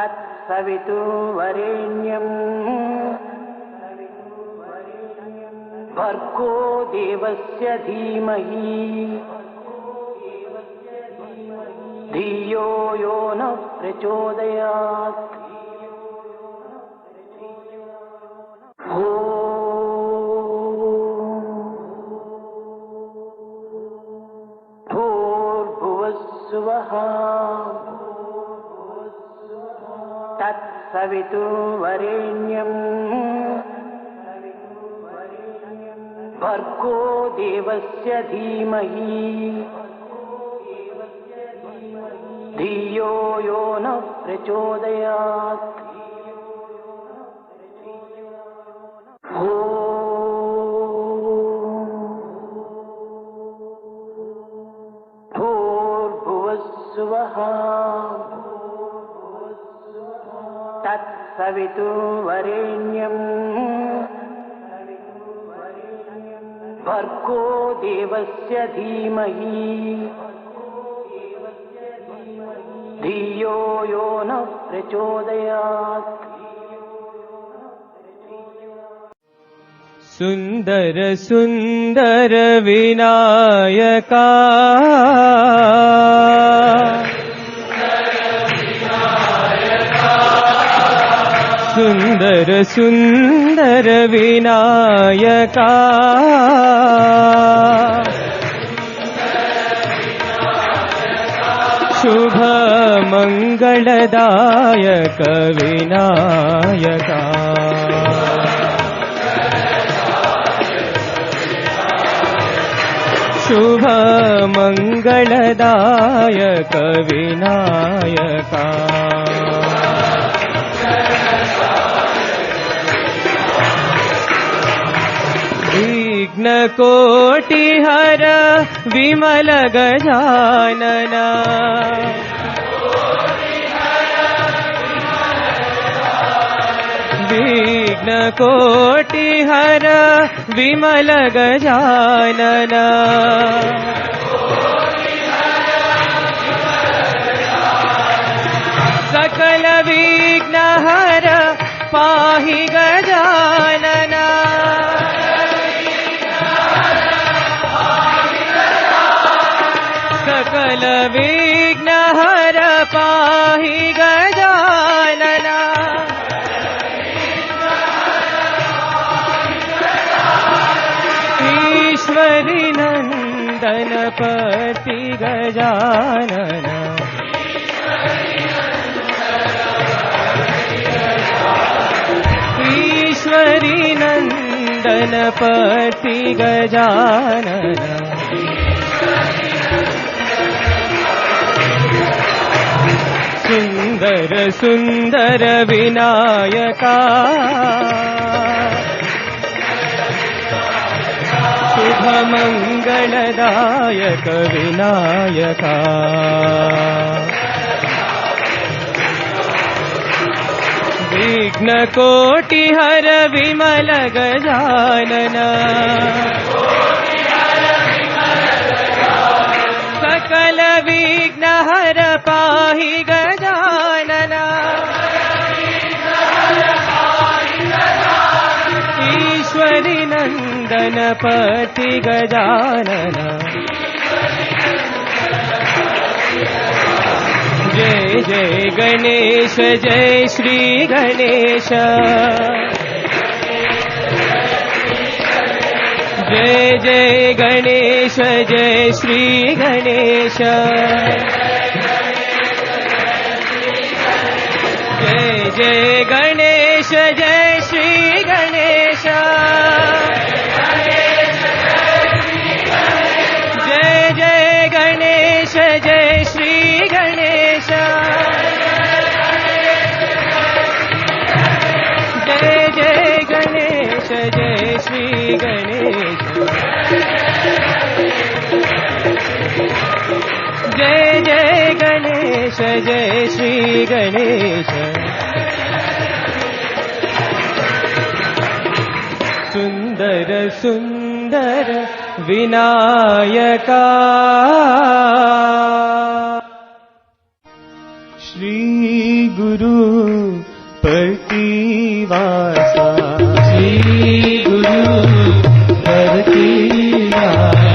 तत्सवितुर्वरेण्यम् भर्गो देवस्य धीमहि धियो यो नः प्रचोदयात्। भूर्भुवस्सुवः तत्सवितुर्वरेण्यम् भर्गो देवस्य धीमहि धियो यो नः प्रचोदयात्। भूर्भुवस्सुवः तत्सवितुर्वरेण्यम् भर्गो देवस्य धीमहि धियो यो नः प्रचोदयात्। सुंदर सुंदर विनायका सुंदर सुंदर विनायका शुभ मंगलदायक विनायका शुभ मंगलदायक विनायका विघ्नकोटिहर विमल गजानना विघ्नकोटिहर विमल गजानना सकल विघ्नहर पाहि गजानना सकल विघ्नहर पाहि गजानना ईश्वरी नंदन पति गजानना ईश्वरी नंदन पति गजानना सुंदर सुंदर विनायका शुभ मंगलदायक विनायका विघ्नकोटिहर विमल गजानना सकल विघ्नहर पाहि गजानना ईश्वरी नंदन पति गजानना जय जय गणेश जय श्री गणेश जय जय गणेश जय श्री गणेश जय जय गणेश जय श्री गणेश जय जय गणेश जय श्री गणेश जय जय गणेश जय श्री गणेश जय जय गणेश जय श्री गणेश सुंदर सुंदर विनायका श्री गुरु प्रतिवासा श्री गुरु प्रतिवासा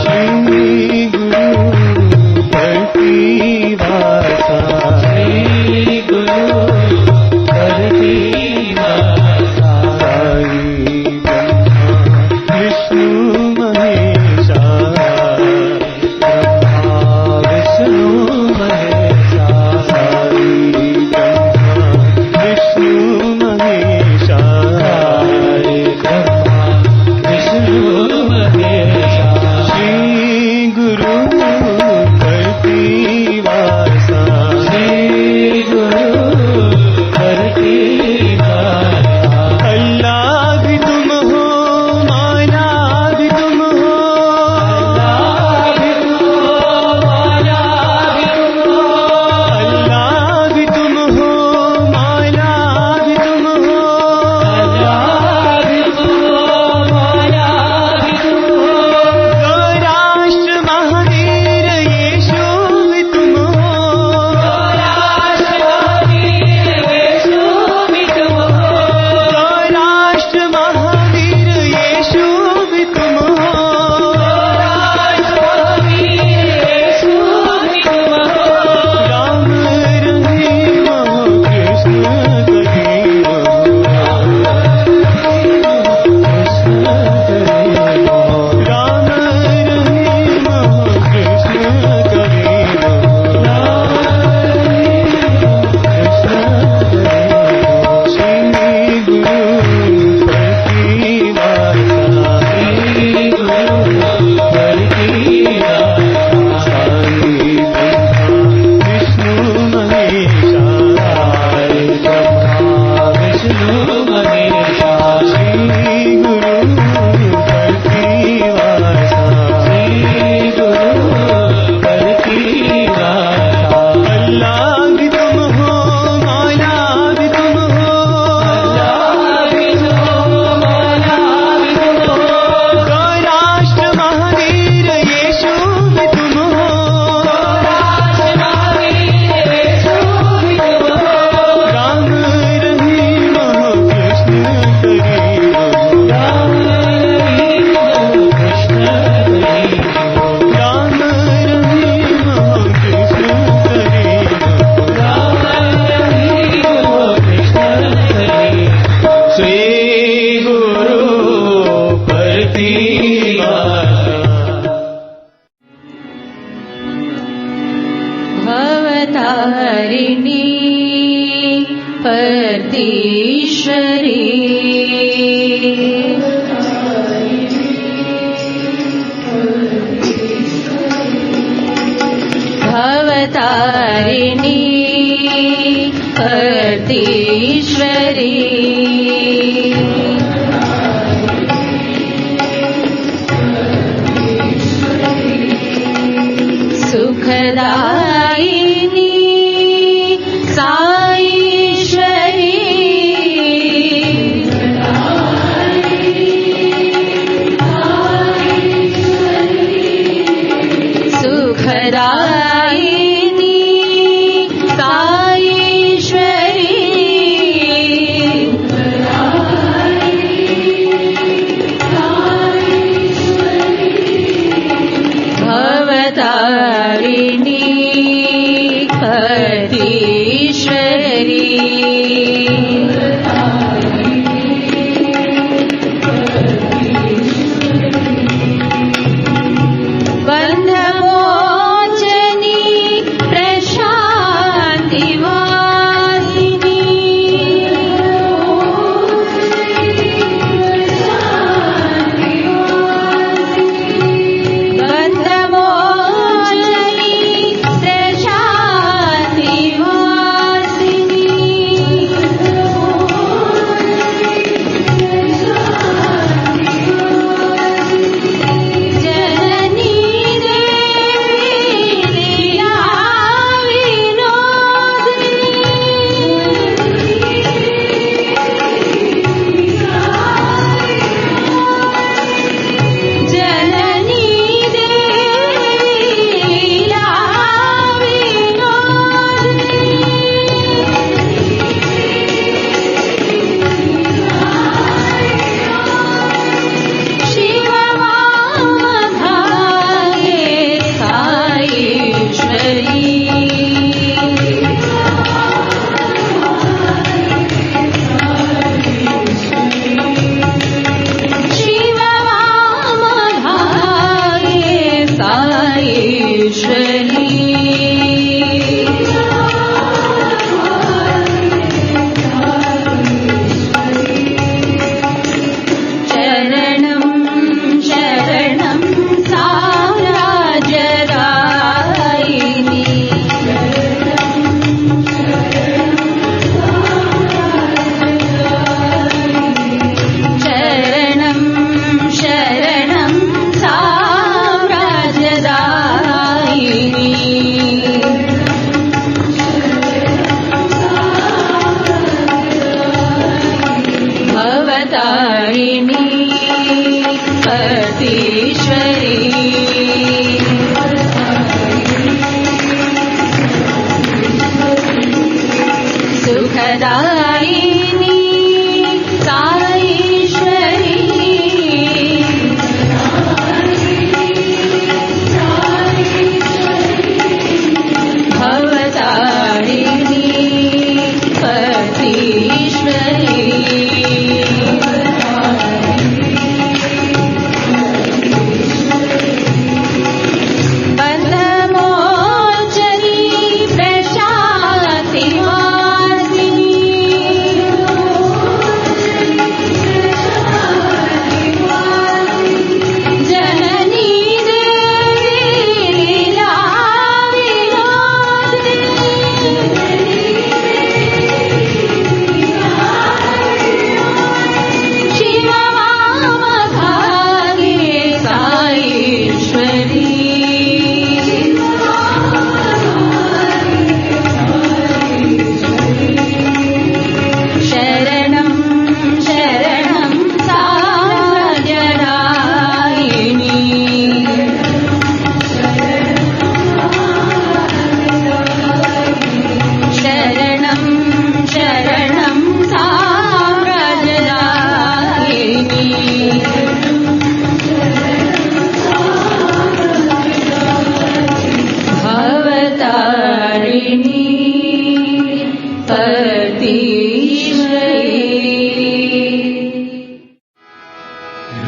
श्री गुरु प्रतिवासा श्री गुरु प्रतिवासा साई ब्रह्मा विष्णु महेशा ब्रह्मा विष्णु महेशा साई ब्रह्मा विष्णु महेशा ब्रह्मा विष्णु महेशा श्री गुरु प्रतिवासा श्री गुरु प्रतिवासा अल्लाह भी तुम हो माला भी तुम हो अल्लाह भी तुम हो माला भी तुम हो अल्लाह भी तुम हो माला भी तुम हो अल्लाह भी तुम हो माला भी तुम हो राष्ट्र महावीर यीशु भी तुम हो राष्ट्र महावीर यीशु भी तुम हो राष्ट्र महावीर यीशु भी तुम हो राष्ट्र महावीर यीशु भी तुम हो राम रहीम कृष्ण करीम राम रहीम कृष्ण करीम राम रहीम कृष्ण करीम राम रहीम कृष्ण करीम श्री गुरु प्रतिवासा श्री गुरु प्रतिवासा साई ब्रह्मा विष्णु महेशा ब्रह्मा विष्णु महेशा श्री गुरु प्रतिवासा श्री गुरु प्रतिवासा अल्लाह भी तुम हो माला भी तुम हो अल्लाह भी तुम हो माला भी तुम हो राष्ट्र महावीर यीशु भी तुम हो राष्ट्र महावीर यीशु भी तुम हो राम रहीम कृष्ण करीम राम रहीम कृष्ण करीम राम रहीम कृष्ण करीम राम रहीम कृष्ण करीम श्री गुरु प्रतिवासा भवतारिणी परतीश्वरी भवतारिणी परतीश्वरी सुखदायिनी साईश्वरी सुखदायिनी साईश्वरी भवतारिणी पतीश्वरी सुखदायिनी साईश्वरी भवतारिणी पतीश्वरी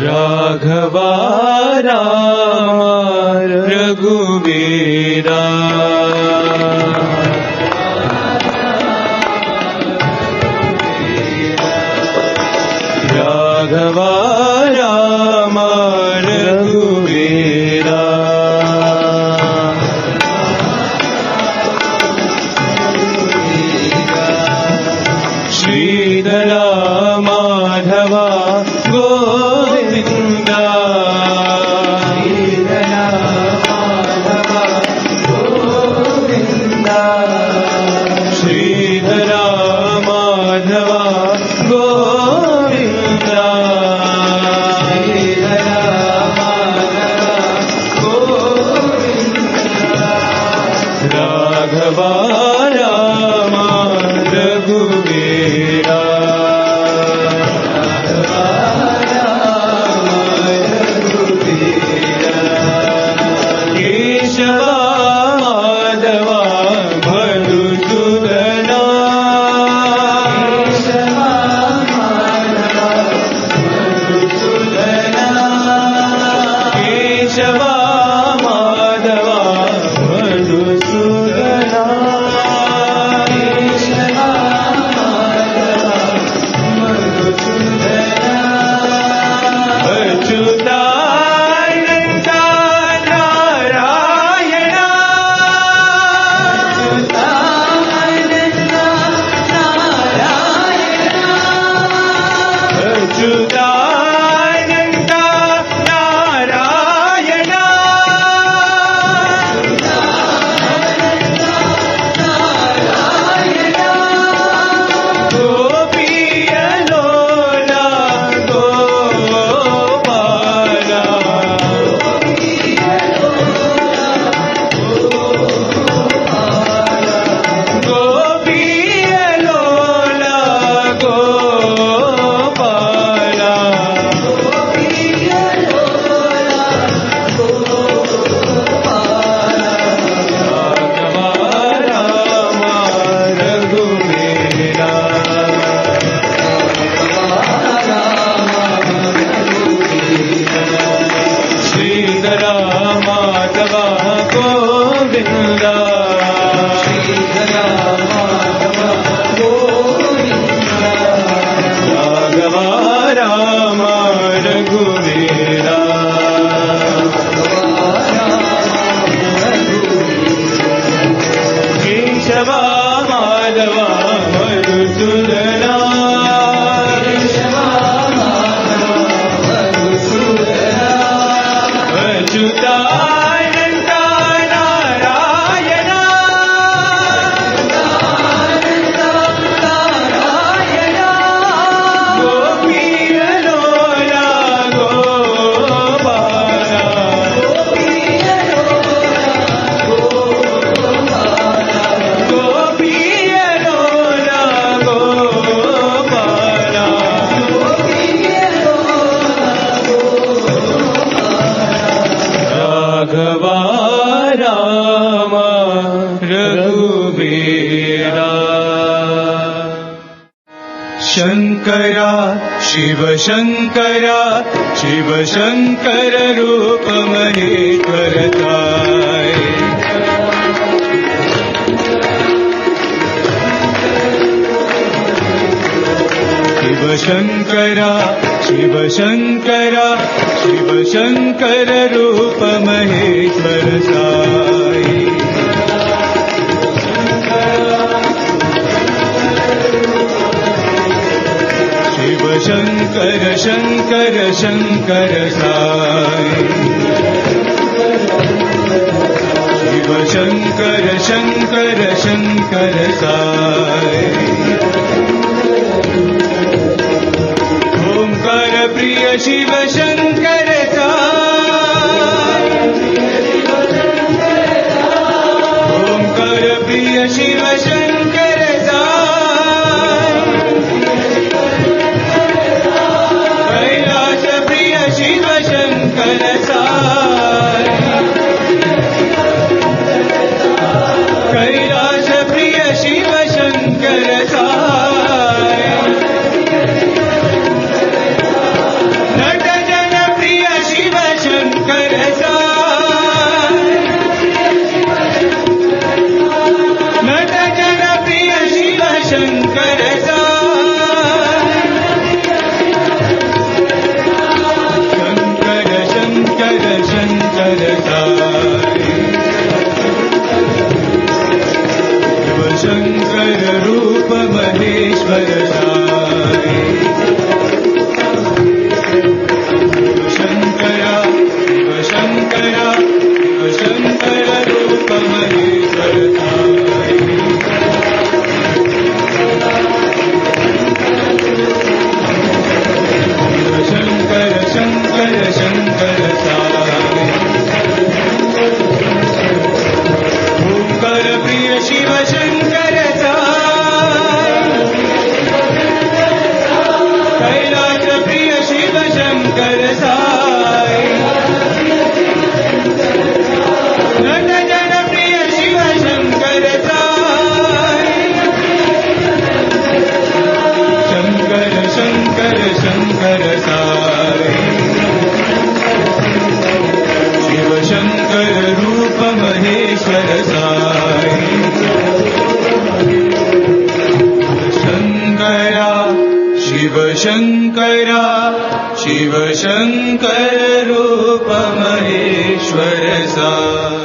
राघवा राम रघुवीरा राघवा राम रघुवीरा श्रीधरा माधवा गोविंदा श्रीधरा माधवा गोविंदा राघवा राम रघुवीरा शङ्कर शिव शङ्कर शिव शङ्कर रूप महेश्वरताय शिव शङ्कर शिव शङ्कर शिव शङ्कर रूप महेश्वरताय शिव शङ्कर शङ्कर शङ्कर साई शिव शङ्कर शङ्कर शङ्कर साई ओंकार प्रिय शिव शङ्कर साई ओंकार प्रिय शिव शङ्कर शिव शङ्कर साई कैलास प्रिय शिव शङ्कर साई नट जन प्रिय शिव शङ्कर साई नट जन प्रिय शिव शङ्कर शङ्कर रूप महेश्वर साई शङ्कर शिव शङ्कर शिव शङ्कर रूप महेश्वर साई शङ्कर शङ्कर शङ्कर साई ओंकार प्रिय शिव शङ्कर कैलास प्रिय शिव शङ्कर साई नट जन प्रिय शिव शङ्कर साई शङ्कर शङ्कर शङ्कर साई शिव शङ्कर रूप महेश्वर साई शङ्कर शिव शङ्कर शिव शङ्कर रूप महेश्वर साई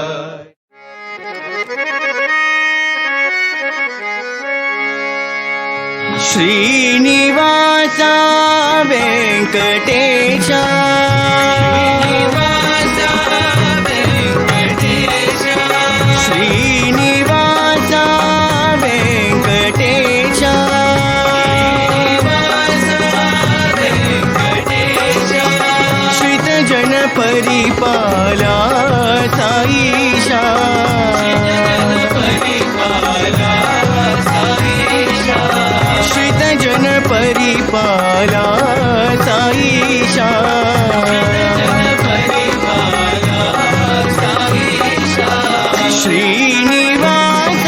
श्रीनिवास वेङ्कटेश श्रीनिवास वेङ्कटेश श्रितजन परिपाला साईशा श्रितजन परिपाला साईशा श्रीनिवास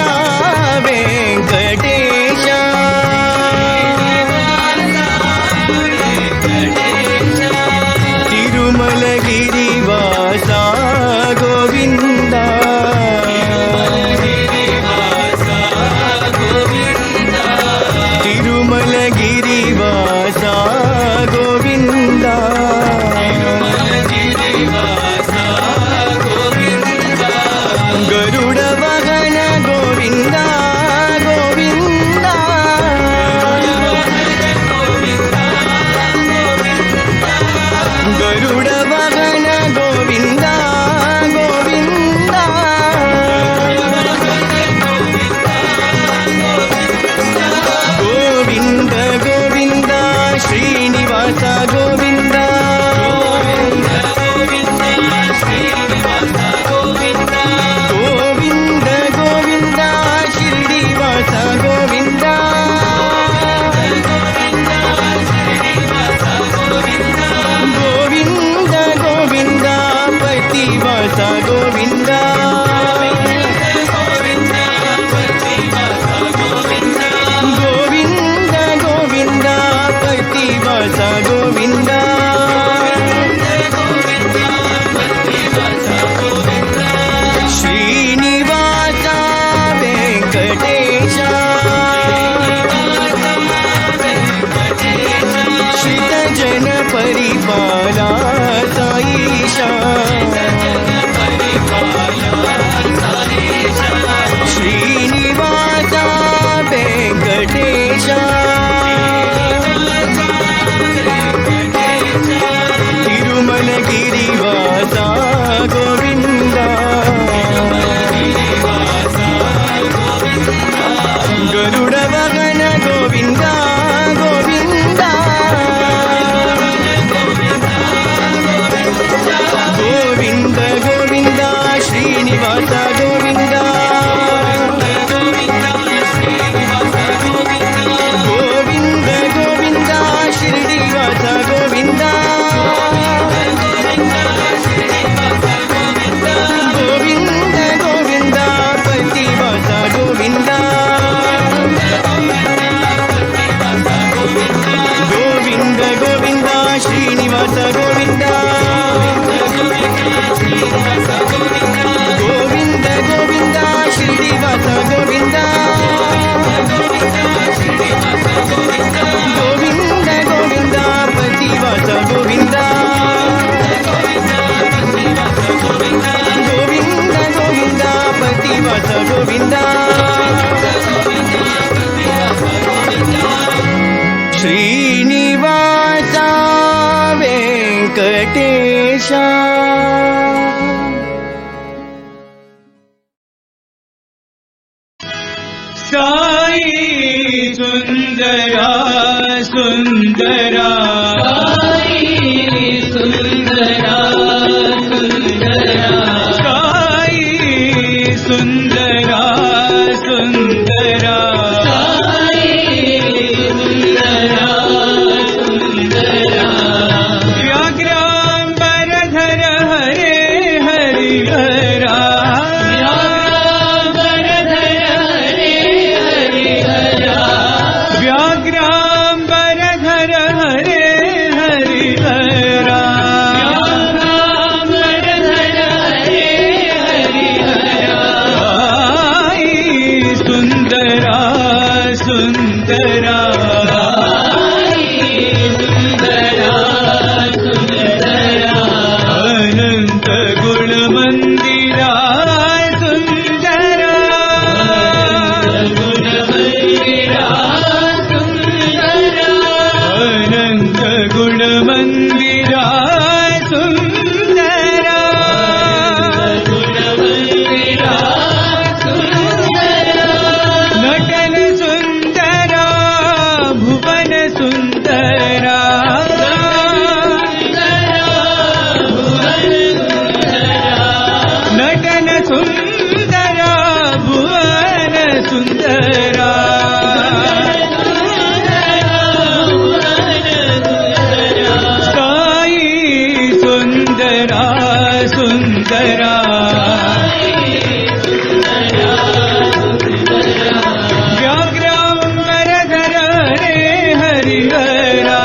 वेङ्कटेश तिरुमलगिरिवासा गोविन्द तिरुमलगिरिवासा श्रीनिवासा वेङ्कटेशा साई सुंदरा सुंदरा साई सुंदरा सुंदरा साई सुंदरा सुंदरा साई सुंदरा सुंदरा व्याघ्रांबरधर हरे हरिहरा व्याघ्रांबरधर हरे हरिहरा साई सुंदरा सुंदरा अनंत गुण मंदिरा सुंदरा अनंत गुण मंदिरा सुंदरा नटन सुंदरा भुवन सुंदरा नटन सुंदरा भुवन सुंदरा साई सुंदरा सुंदरा व्याघ्रांबरधर हरे हरिहरा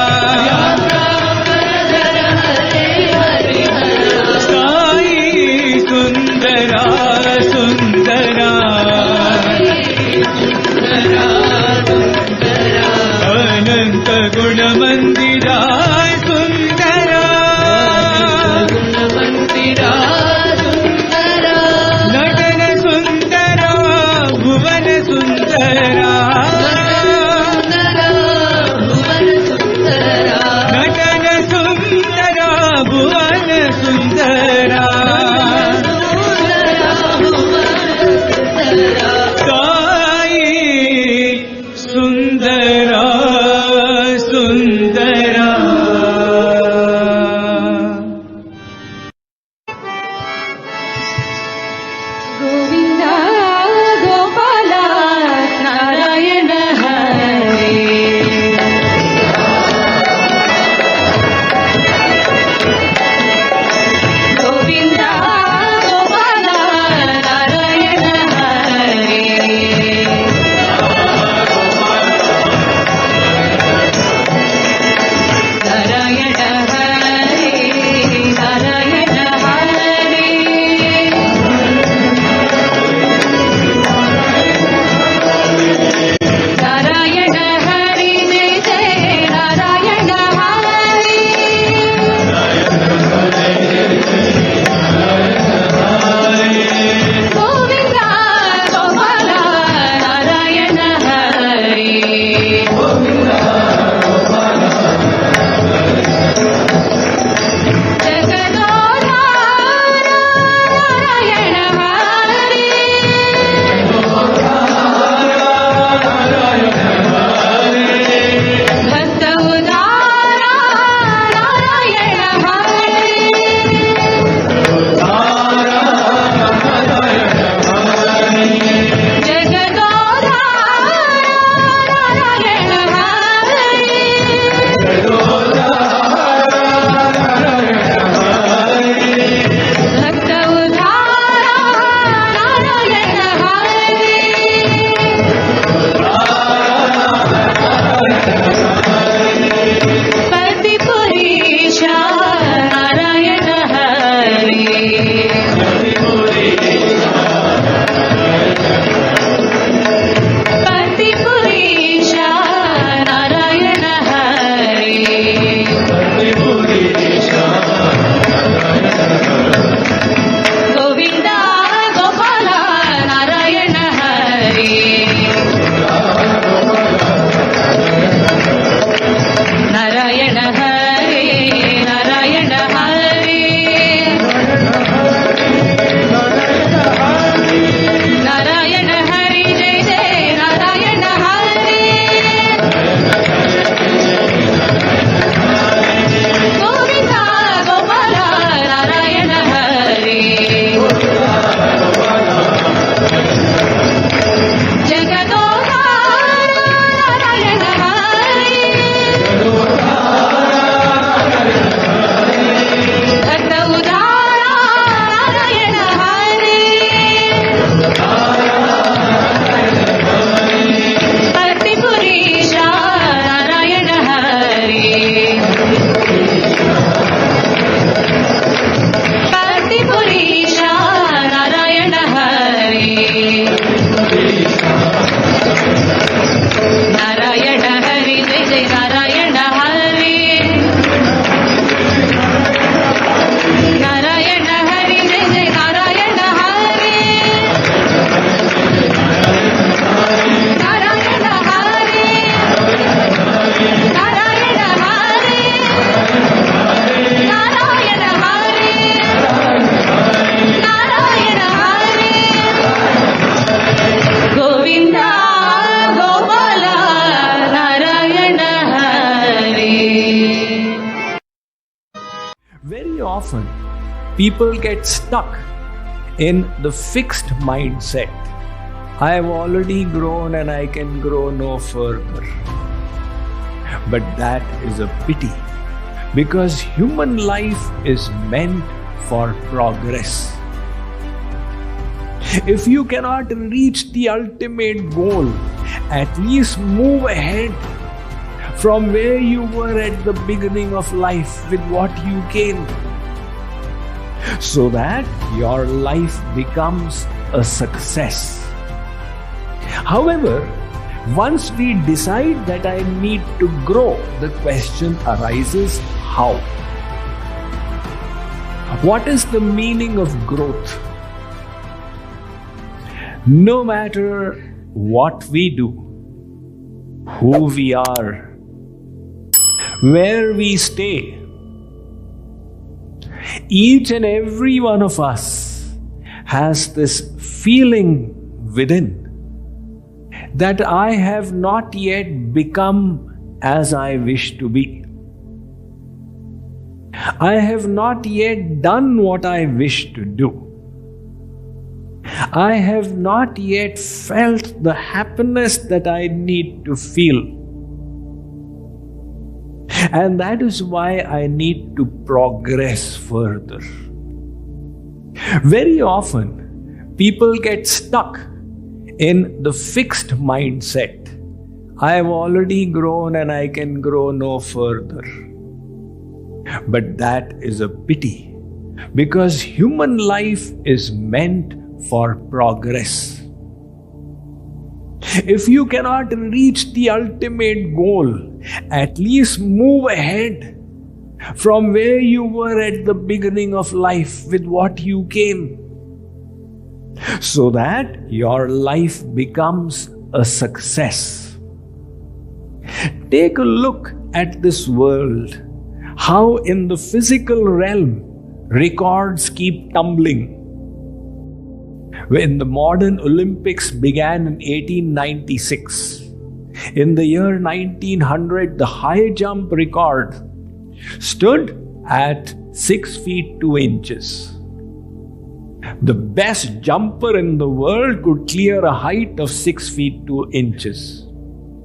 साई सुंदरा सुंदरा अनंत गुण मंदिरा सुंदरा नटन सुंदरा भुवन सुंदरा नटन सुंदरा भुवन सुंदरा साई सुंदरा सुंदरा often, people get stuck in the fixed mindset. I have already grown and I can grow no further. But that is a pity, because human life is meant for progress. If you cannot reach the ultimate goal, at least move ahead from where you were at the beginning of life with what you gained, so that your life becomes a success. However, once we decide that I need to grow, the question arises, how? What is the meaning of growth? No matter what we do, who we are, where we stay, each and every one of us has this feeling within that I have not yet become as I wish to be. I have not yet done what I wish to do. I have not yet felt the happiness that I need to feel. And that is why I need to progress further. Very often, people get stuck in the fixed mindset. I have already grown and I can grow no further. But that is a pity, because human life is meant for progress. If you cannot reach the ultimate goal, at least move ahead from where you were at the beginning of life with what you came, so that your life becomes a success. Take a look at this world, how in the physical realm records keep tumbling. When the modern Olympics began in 1896, in the year 1900, the high jump record stood at 6 feet 2 inches. The best jumper in the world could clear a height of 6 feet 2 inches.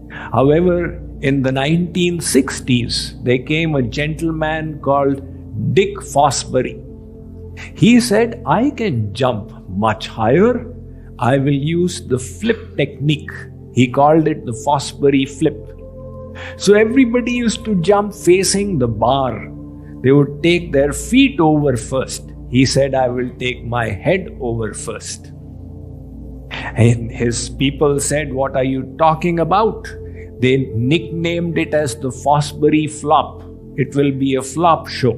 However, in the 1960s, there came a gentleman called Dick Fosbury. He said, I can jump much higher. I will use the flip technique. He called it the Fosbury flip. So everybody used to jump facing the bar. They would take their feet over first. He said, I will take my head over first. And his people said, what are you talking about? They nicknamed it as the Fosbury flop. It will be a flop show.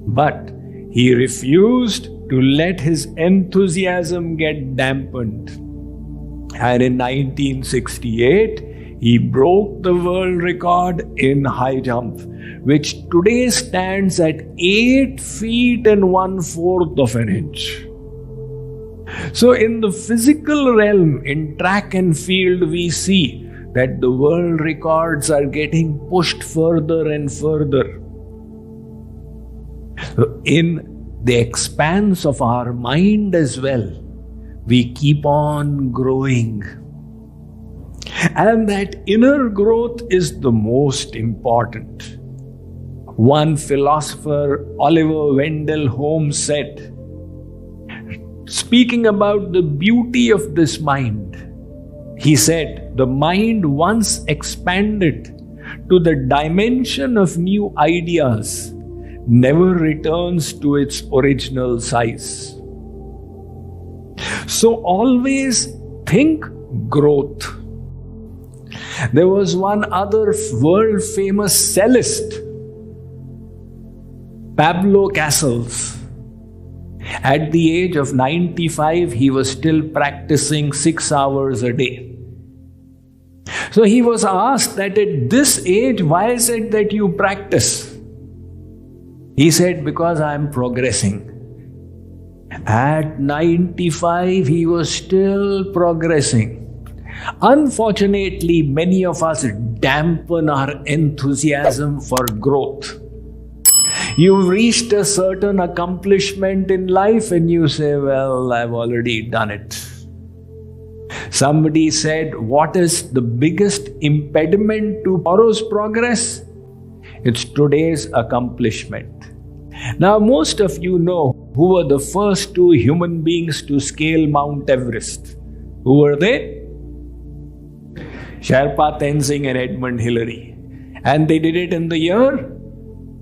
But he refused to let his enthusiasm get dampened. And in 1968, he broke the world record in high jump, which today stands at 8 feet and 1/4 of an inch. So in the physical realm, in track and field, we see that the world records are getting pushed further and further. In the expanse of our mind as well, we keep on growing. And that inner growth is the most important. One philosopher, Oliver Wendell Holmes, said, speaking about the beauty of this mind, he said, the mind once expanded to the dimension of new ideas never returns to its original size. So always think growth. There was one other world famous cellist, Pablo Casals. At the age of 95, he was still practicing 6 hours a day. So he was asked that at this age, why is it that you practice? He said, because I am progressing. At 95, he was still progressing. Unfortunately, many of us dampen our enthusiasm for growth. You've reached a certain accomplishment in life and you say, well, I've already done it. Somebody said, what is the biggest impediment to tomorrow's progress? It's today's accomplishment. Now, most of you know who were the first two human beings to scale Mount Everest. Who were they? Sherpa Tenzing and Edmund Hillary. And they did it in the year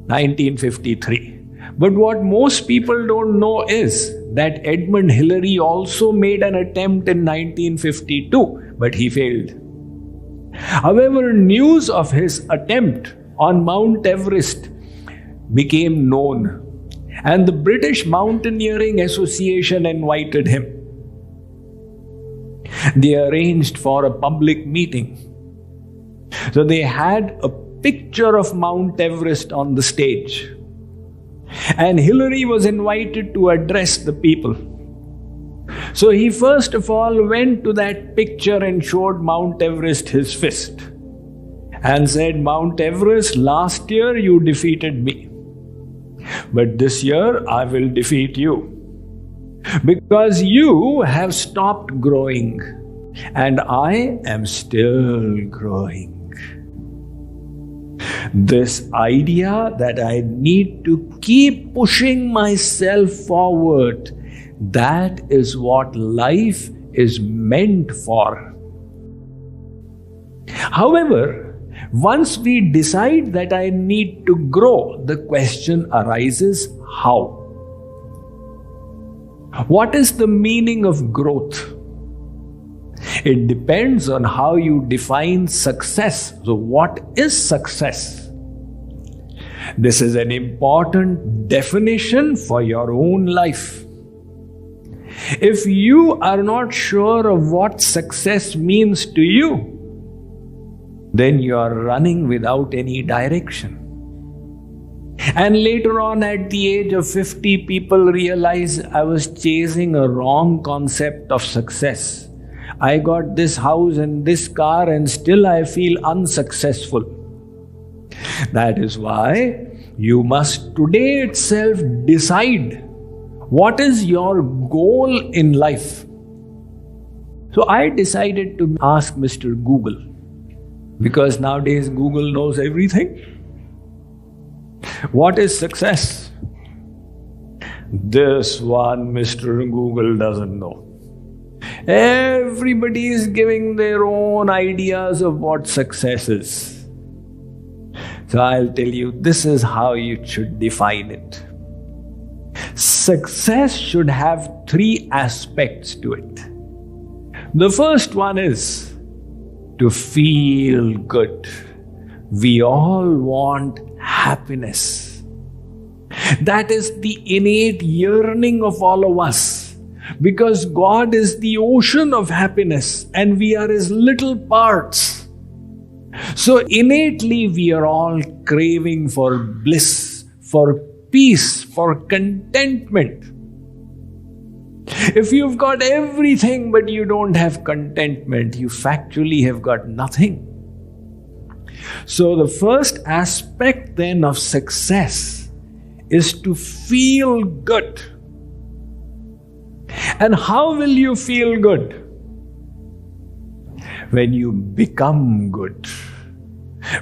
1953. But what most people don't know is that Edmund Hillary also made an attempt in 1952, but he failed. However, news of his attempt on Mount Everest became known, and the British Mountaineering Association invited him. They arranged for a public meeting. So they had a picture of Mount Everest on the stage. And Hillary was invited to address the people. So he first of all went to that picture and showed Mount Everest his fist and said, Mount Everest, last year you defeated me. But this year I will defeat you. Because you have stopped growing and I am still growing. This idea that I need to keep pushing myself forward, that is what life is meant for. However, once we decide that I need to grow, the question arises, how? What is the meaning of growth? It depends on how you define success. So what is success? This is an important definition for your own life. If you are not sure of what success means to you, then you are running without any direction. And later on, at the age of 50, people realize I was chasing a wrong concept of success. I got this house and this car and still I feel unsuccessful. That is why you must today itself decide what is your goal in life. So I decided to ask Mr. Google, because nowadays Google knows everything. What is success? This one Mr. Google doesn't know. Everybody is giving their own ideas of what success is. So I'll tell you, this is how you should define it. Success should have three aspects to it. The first one is to feel good. We all want happiness. That is the innate yearning of all of us. Because God is the ocean of happiness and we are His little parts. So innately we are all craving for bliss, for peace, for contentment. If you've got everything but you don't have contentment, you factually have got nothing. So the first aspect then of success is to feel good. And how will you feel good? When you become good.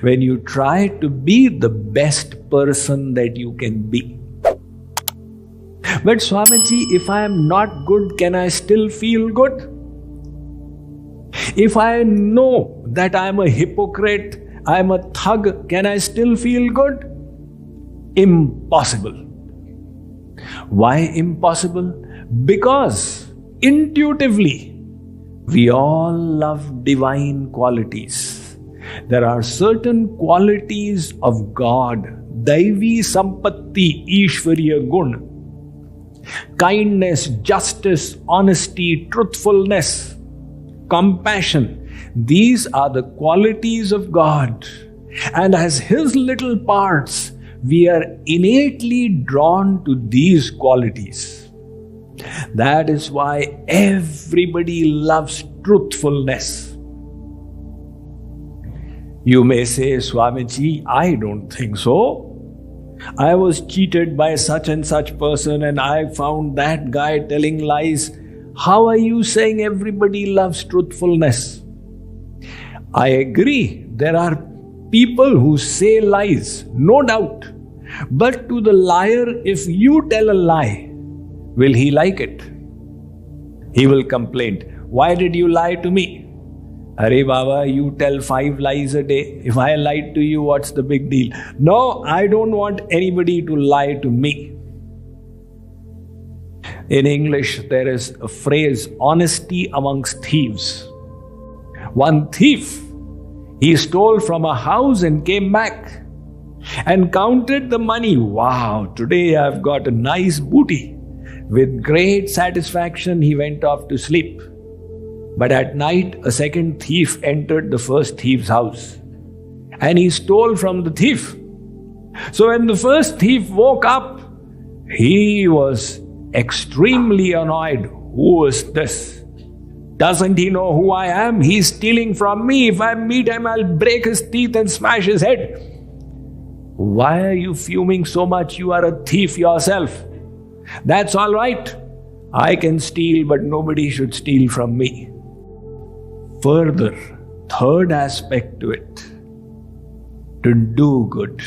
When you try to be the best person that you can be. But Swamiji, if I am not good, can I still feel good? If I know that I am a hypocrite, I am a thug, can I still feel good? Impossible. Why impossible? Because intuitively, we all love divine qualities. There are certain qualities of God, Daivi Sampatti Ishwariya Gun, kindness, justice, honesty, truthfulness, compassion. These are the qualities of God. And as His little parts, we are innately drawn to these qualities. That is why everybody loves truthfulness. You may say, Swamiji, I don't think so. I was cheated by such and such person and I found that guy telling lies. How are you saying everybody loves truthfulness? I agree, there are people who say lies, no doubt. But to the liar, if you tell a lie, will he like it? He will complain. Why did you lie to me? Arey Baba, you tell 5 lies a day. If I lied to you, what's the big deal? No, I don't want anybody to lie to me. In English, there is a phrase, honesty amongst thieves. One thief, he stole from a house and came back and counted the money. Wow, today I've got a nice booty. With great satisfaction, he went off to sleep. But at night, a second thief entered the first thief's house and he stole from the thief. So when the first thief woke up, he was extremely annoyed. Who is this? Doesn't he know who I am? He's stealing from me. If I meet him, I'll break his teeth and smash his head. Why are you fuming so much? You are a thief yourself. That's all right. I can steal, but nobody should steal from me. Further, third aspect to it, to do good.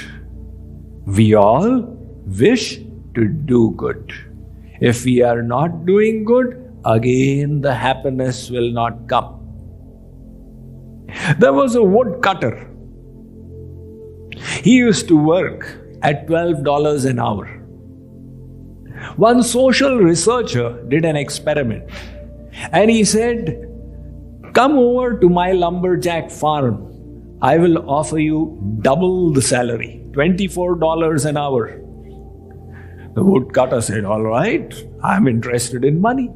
We all wish to do good. If we are not doing good, again the happiness will not come. There was a woodcutter. He used to work at $12 an hour. One social researcher did an experiment and he said, come over to my lumberjack farm. I will offer you double the salary, $24 an hour. The woodcutter said, all right, I'm interested in money.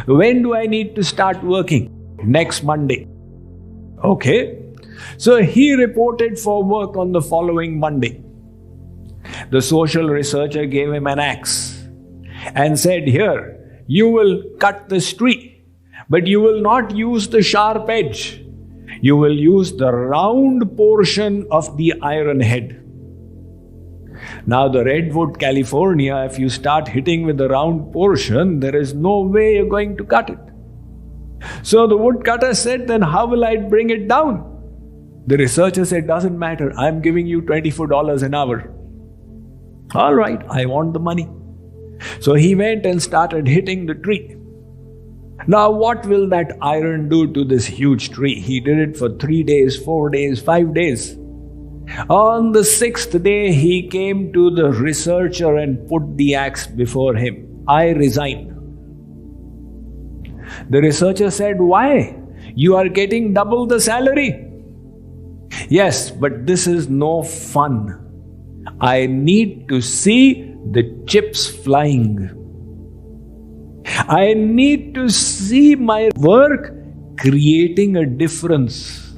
When do I need to start working? Next Monday. Okay. So he reported for work on the following Monday. The social researcher gave him an axe and said, here, you will cut this tree. But you will not use the sharp edge. You will use the round portion of the iron head. Now the redwood, California, if you start hitting with the round portion, there is no way you're going to cut it. So the woodcutter said, then how will I bring it down? The researcher said, doesn't matter. I'm giving you $24 an hour. All right, I want the money. So he went and started hitting the tree. Now, what will that iron do to this huge tree? He did it for 3 days, 4 days, 5 days. On the 6th day, he came to the researcher and put the axe before him. I resign. The researcher said, why? You are getting double the salary. Yes, but this is no fun. I need to see the chips flying. I need to see my work creating a difference.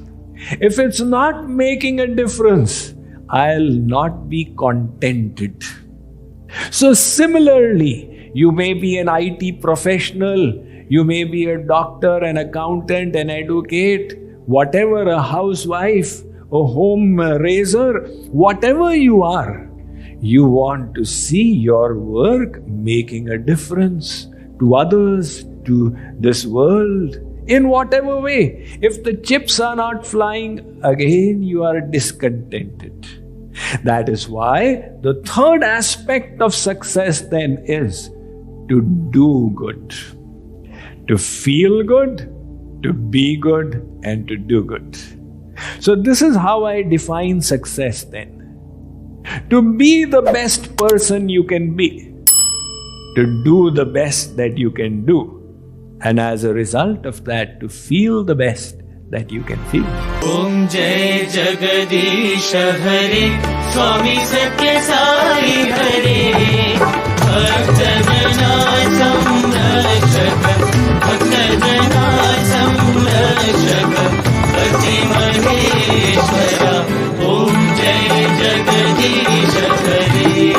If it's not making a difference, I'll not be contented. So similarly, you may be an IT professional, you may be a doctor, an accountant, an advocate, whatever, a housewife, a home raiser, whatever you are, you want to see your work making a difference to others, to this world, in whatever way. If the chips are not flying, again you are discontented. That is why the third aspect of success then is to do good, to feel good, to be good, and to do good. So this is how I define success then. To be the best person you can be, to do the best that you can do, and as a result of that, to feel the best that you can feel. Om Jai Jagadish Hare, Swami Sathya Sai Hare, Bhaktana Samrashaka, Bhaktana Samrashaka, Bhakti Maheshwara. Om Jai Jagadish Hare,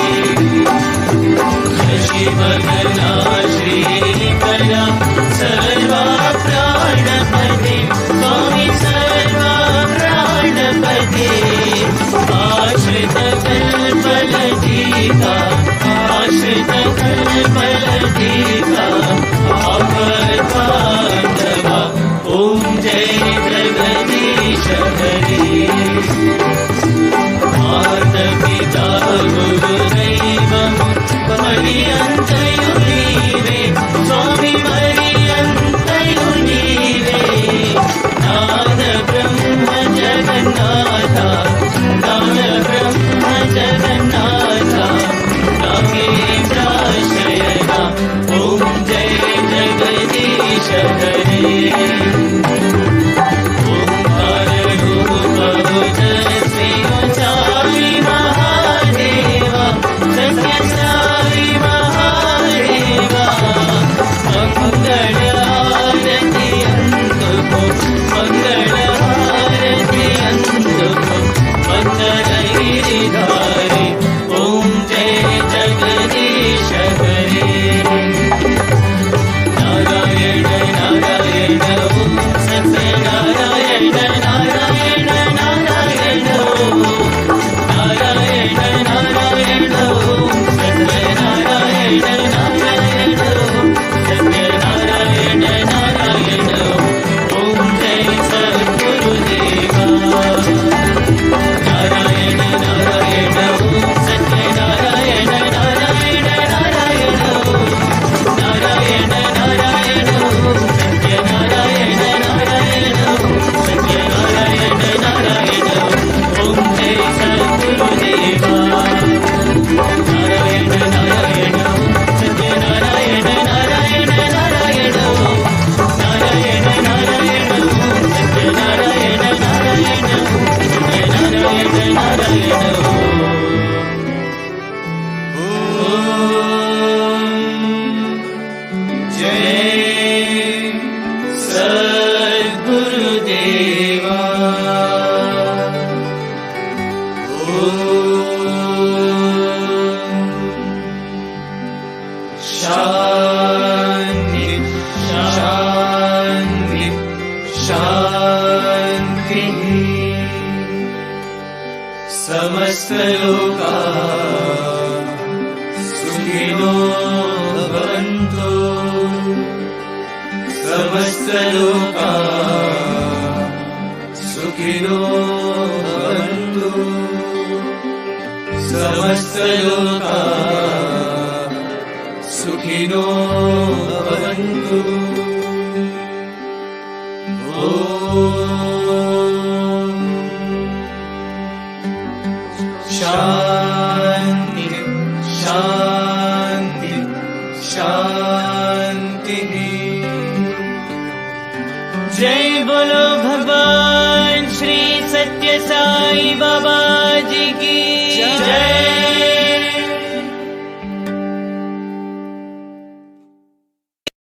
Shivagana Shrikara, Sarva Pranapade, Swami Sarva Pranapade, Ashrita Kalpaladi. प्राण ब्रह्म जगन्नाथा नागेन्द्राशयना ॐ जय जगदीश हरे ओंकार रूप ओजस्वी ऊंचाई महादेवा सत्य साई महादेवा मंगल आरती अंतको मंगल आरती अंतको मंगल गिरिधारी ओम जय जगदीश हरे नारायण नारायण ओम सत्य नारायण नारायण नारायण ओम नारायण नारायण ओम सत्य नारायण नारायण ओम सत्य नारायण नारायण ओम जय सद्गुरुदेवा नारायण नारायण ओम सत्य नारायण नारायण नारायण ओम नारायण नारायण ओम सत्य नारायण नारायण ओम सत्य नारायण नारायण ओम जय सद्गुरुदेवा नारायण नारायण ओम सत्य नारायण नारायण नारायण ओम नारायण नारायण ओम सत्य नारायण नारायण ओम सत्य नारायण नारायण जय सद्गुरुदेवा शांति शांति शांति समस्त लोका सुखिनो भवन्तु समस्त लोका सुखिनो भवन्तु समस्त लोका सुखिनो भवन्तु ॐ शान्ति शान्ति शान्ति जय बोलो भगवान श्री सत्य साई बाबा जी की जय।